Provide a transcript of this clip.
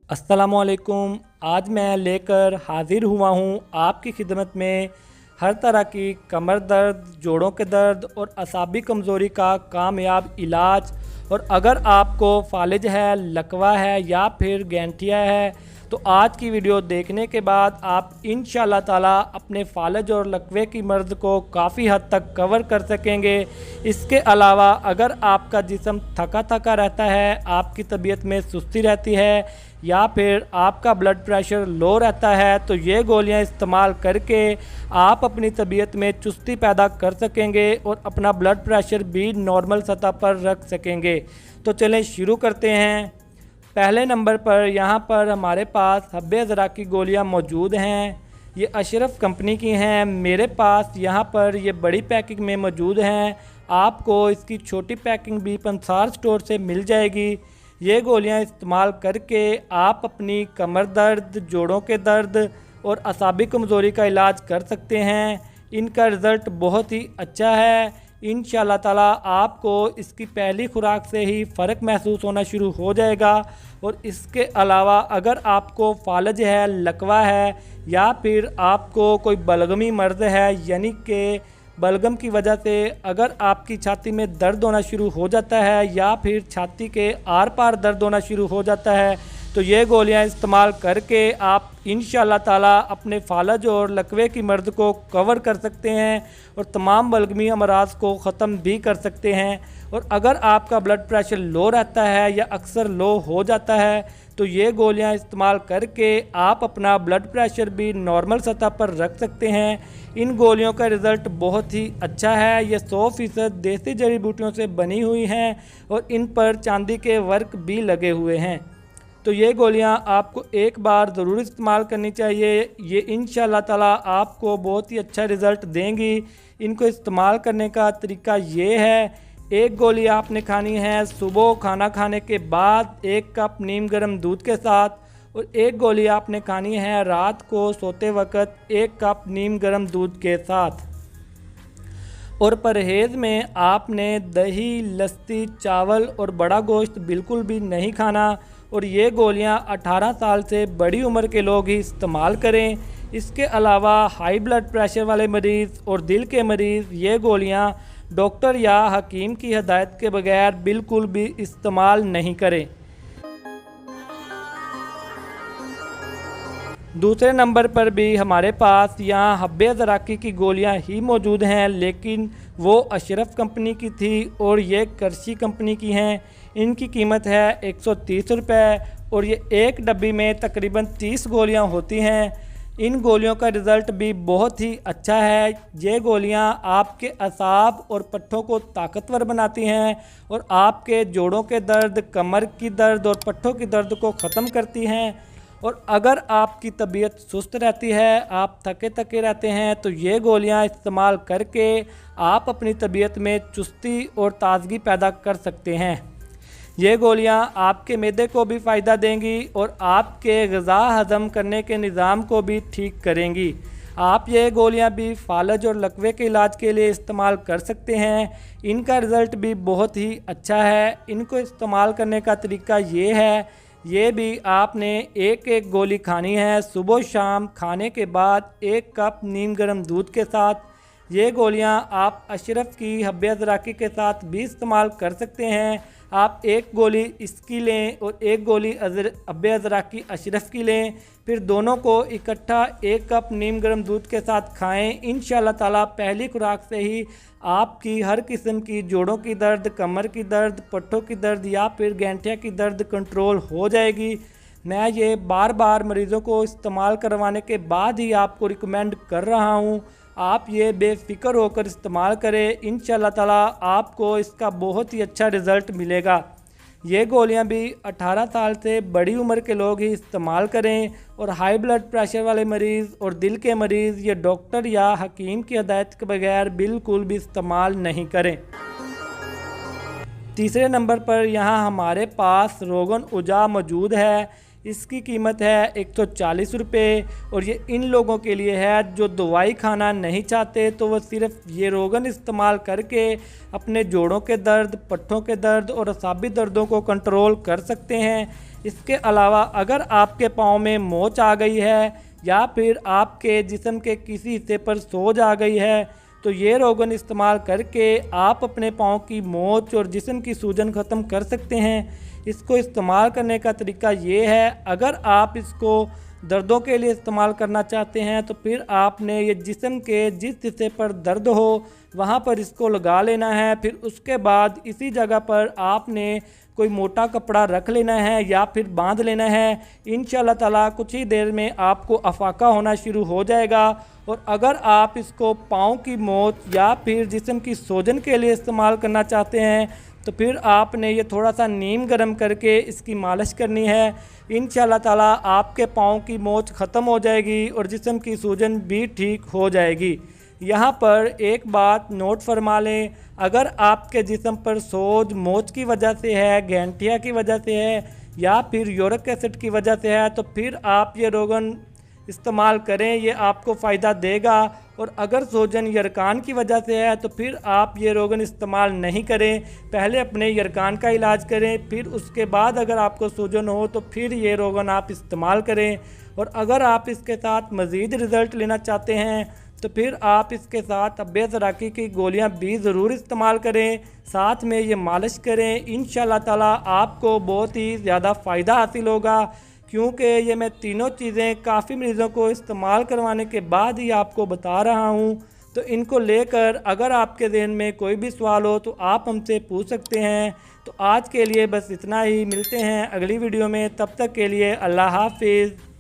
अस्सलामुअलैकुम। आज मैं लेकर हाज़िर हुआ हूँ आपकी खिदमत में हर तरह की कमर दर्द, जोड़ों के दर्द और असाबी कमज़ोरी का कामयाब इलाज। और अगर आपको फालिज है, लकवा है या फिर गैंठिया है तो आज की वीडियो देखने के बाद आप इंशाअल्लाह ताला अपने फालिज और लकवे की मर्ज़ को काफ़ी हद तक कवर कर सकेंगे। इसके अलावा अगर आपका जिस्म थका थका रहता है, आपकी तबीयत में सुस्ती रहती है या फिर आपका ब्लड प्रेशर लो रहता है तो ये गोलियां इस्तेमाल करके आप अपनी तबीयत में चुस्ती पैदा कर सकेंगे और अपना ब्लड प्रेशर भी नॉर्मल सतह पर रख सकेंगे। तो चलें शुरू करते हैं। पहले नंबर पर यहाँ पर हमारे पास हब्बे ज़रा की गोलियाँ मौजूद हैं। ये अशरफ कंपनी की हैं। मेरे पास यहाँ पर ये बड़ी पैकिंग में मौजूद हैं। आपको इसकी छोटी पैकिंग भी पंसार स्टोर से मिल जाएगी। ये गोलियाँ इस्तेमाल करके आप अपनी कमर दर्द, जोड़ों के दर्द और असाबी कमज़ोरी का इलाज कर सकते हैं। इनका रिज़ल्ट बहुत ही अच्छा है। इंशाअल्लाह ताला आपको इसकी पहली खुराक से ही फ़र्क महसूस होना शुरू हो जाएगा। और इसके अलावा अगर आपको फालज है, लकवा है या फिर आपको कोई बलगमी मर्ज़ है, यानी कि बलगम की वजह से अगर आपकी छाती में दर्द होना शुरू हो जाता है या फिर छाती के आर पार दर्द होना शुरू हो जाता है तो ये गोलियां इस्तेमाल करके आप इंशाअल्लाह ताला अपने फालज और लकवे की मर्ज़ को कवर कर सकते हैं और तमाम बलगमी अमराज को ख़त्म भी कर सकते हैं। और अगर आपका ब्लड प्रेशर लो रहता है या अक्सर लो हो जाता है तो ये गोलियां इस्तेमाल करके आप अपना ब्लड प्रेशर भी नॉर्मल सतह पर रख सकते हैं। इन गोलियों का रिज़ल्ट बहुत ही अच्छा है। ये 100% देसी जड़ी बूटियों से बनी हुई हैं और इन पर चांदी के वर्क भी लगे हुए हैं। तो ये गोलियां आपको एक बार ज़रूर इस्तेमाल करनी चाहिए। ये इंशाअल्लाह ताला आपको बहुत ही अच्छा रिज़ल्ट देंगी। इनको इस्तेमाल करने का तरीका ये है, एक गोली आपने खानी है सुबह खाना खाने के बाद 1 कप नीम गर्म दूध के साथ, और एक गोली आपने खानी है रात को सोते वक्त 1 कप नीम गर्म दूध के साथ। और परहेज़ में आपने दही, लस्सी, चावल और बड़ा गोश्त बिल्कुल भी नहीं खाना। और ये गोलियां 18 साल से बड़ी उम्र के लोग ही इस्तेमाल करें। इसके अलावा हाई ब्लड प्रेशर वाले मरीज़ और दिल के मरीज़ ये गोलियां डॉक्टर या हकीम की हदायत के बगैर बिल्कुल भी इस्तेमाल नहीं करें। दूसरे नंबर पर भी हमारे पास यहाँ हब्बे ज़राकी की गोलियाँ ही मौजूद हैं, लेकिन वो अशरफ कंपनी की थी और ये करशी कंपनी की हैं। इनकी कीमत है 130 रुपये और ये एक डब्बी में तकरीबन 30 गोलियाँ होती हैं। इन गोलियों का रिज़ल्ट भी बहुत ही अच्छा है। ये गोलियाँ आपके असाब और पट्ठों को ताकतवर बनाती हैं और आपके जोड़ों के दर्द, कमर की दर्द और पट्ठों की दर्द को ख़त्म करती हैं। और अगर आपकी तबीयत सुस्त रहती है, आप थके थके रहते हैं तो ये गोलियां इस्तेमाल करके आप अपनी तबीयत में चुस्ती और ताज़गी पैदा कर सकते हैं। ये गोलियां आपके मैदे को भी फ़ायदा देंगी और आपके ग़िज़ा हज़म करने के निज़ाम को भी ठीक करेंगी। आप ये गोलियां भी फालज और लकवे के इलाज के लिए इस्तेमाल कर सकते हैं। इनका रिज़ल्ट भी बहुत ही अच्छा है। इनको इस्तेमाल करने का तरीका ये है, ये भी आपने एक एक गोली खानी है सुबह शाम खाने के बाद 1 कप नीम गर्म दूध के साथ। ये गोलियां आप अशरफ की हब्बे ज़राकी के साथ भी इस्तेमाल कर सकते हैं। आप एक गोली इसकी लें और एक गोली हब्बे ज़राकी अशरफ की लें, फिर दोनों को इकट्ठा 1 कप नीम गर्म दूध के साथ खाएं। इंशाअल्लाह ताला पहली खुराक से ही आपकी हर किस्म की जोड़ों की दर्द, कमर की दर्द, पट्ठों की दर्द या फिर गैंठिया की दर्द कंट्रोल हो जाएगी। मैं ये बार बार मरीज़ों को इस्तेमाल करवाने के बाद ही आपको रिकमेंड कर रहा हूँ। आप ये बेफ़िक्र होकर इस्तेमाल करें। इंशाअल्लाह ताला आपको इसका बहुत ही अच्छा रिज़ल्ट मिलेगा। ये गोलियां भी 18 साल से बड़ी उम्र के लोग ही इस्तेमाल करें। और हाई ब्लड प्रेशर वाले मरीज़ और दिल के मरीज़ ये डॉक्टर या हकीम की हदायत के बगैर बिल्कुल भी इस्तेमाल नहीं करें। तीसरे नंबर पर यहाँ हमारे पास रोगन उजा मौजूद है। इसकी कीमत है 140 रुपये। और ये इन लोगों के लिए है जो दवाई खाना नहीं चाहते, तो वो सिर्फ ये रोगन इस्तेमाल करके अपने जोड़ों के दर्द, पट्ठों के दर्द और असाबी दर्दों को कंट्रोल कर सकते हैं। इसके अलावा अगर आपके पाँव में मोच आ गई है या फिर आपके जिस्म के किसी हिस्से पर सोज आ गई है, तो ये रोगन इस्तेमाल करके आप अपने पाँव की मोच और जिस्म की सूजन ख़त्म कर सकते हैं। इसको इस्तेमाल करने का तरीका ये है, अगर आप इसको दर्दों के लिए इस्तेमाल करना चाहते हैं तो फिर आपने ये जिस्म के जिस हिस्से पर दर्द हो वहाँ पर इसको लगा लेना है। फिर उसके बाद इसी जगह पर आपने कोई मोटा कपड़ा रख लेना है या फिर बांध लेना है। इंशाल्लाह ताला कुछ ही देर में आपको अफाका होना शुरू हो जाएगा। और अगर आप इसको पाँव की मोच या फिर जिस्म की सूजन के लिए इस्तेमाल करना चाहते हैं तो फिर आपने ये थोड़ा सा नीम गर्म करके इसकी मालिश करनी है। इंशाल्लाह ताला आपके पाँव की मोच ख़त्म हो जाएगी और जिस्म की सूजन भी ठीक हो जाएगी। यहाँ पर एक बात नोट फरमा लें, अगर आपके जिस्म पर सोज मोच की वजह से है, गैंठिया की वजह से है या फिर यूरिक एसिड की वजह से है तो फिर आप ये रोगन इस्तेमाल करें, ये आपको फ़ायदा देगा। और अगर सूजन यरकान की वजह से है तो फिर आप ये रोगन इस्तेमाल नहीं करें, पहले अपने यरकान का इलाज करें, फिर उसके बाद अगर आपको सूजन हो तो फिर ये रोगन आप इस्तेमाल करें। और अगर आप इसके साथ मज़ीद रिज़ल्ट लेना चाहते हैं तो फिर आप इसके साथ अब्बे ज़राकी की गोलियां भी ज़रूर इस्तेमाल करें, साथ में ये मालिश करें। इंशाल्लाह ताला आपको बहुत ही ज़्यादा फ़ायदा हासिल होगा, क्योंकि ये मैं तीनों चीज़ें काफ़ी मरीज़ों को इस्तेमाल करवाने के बाद ही आपको बता रहा हूँ। तो इनको लेकर अगर आपके ज़हन में कोई भी सवाल हो तो आप हमसे पूछ सकते हैं। तो आज के लिए बस इतना ही, मिलते हैं अगली वीडियो में, तब तक के लिए अल्लाह हाफिज़।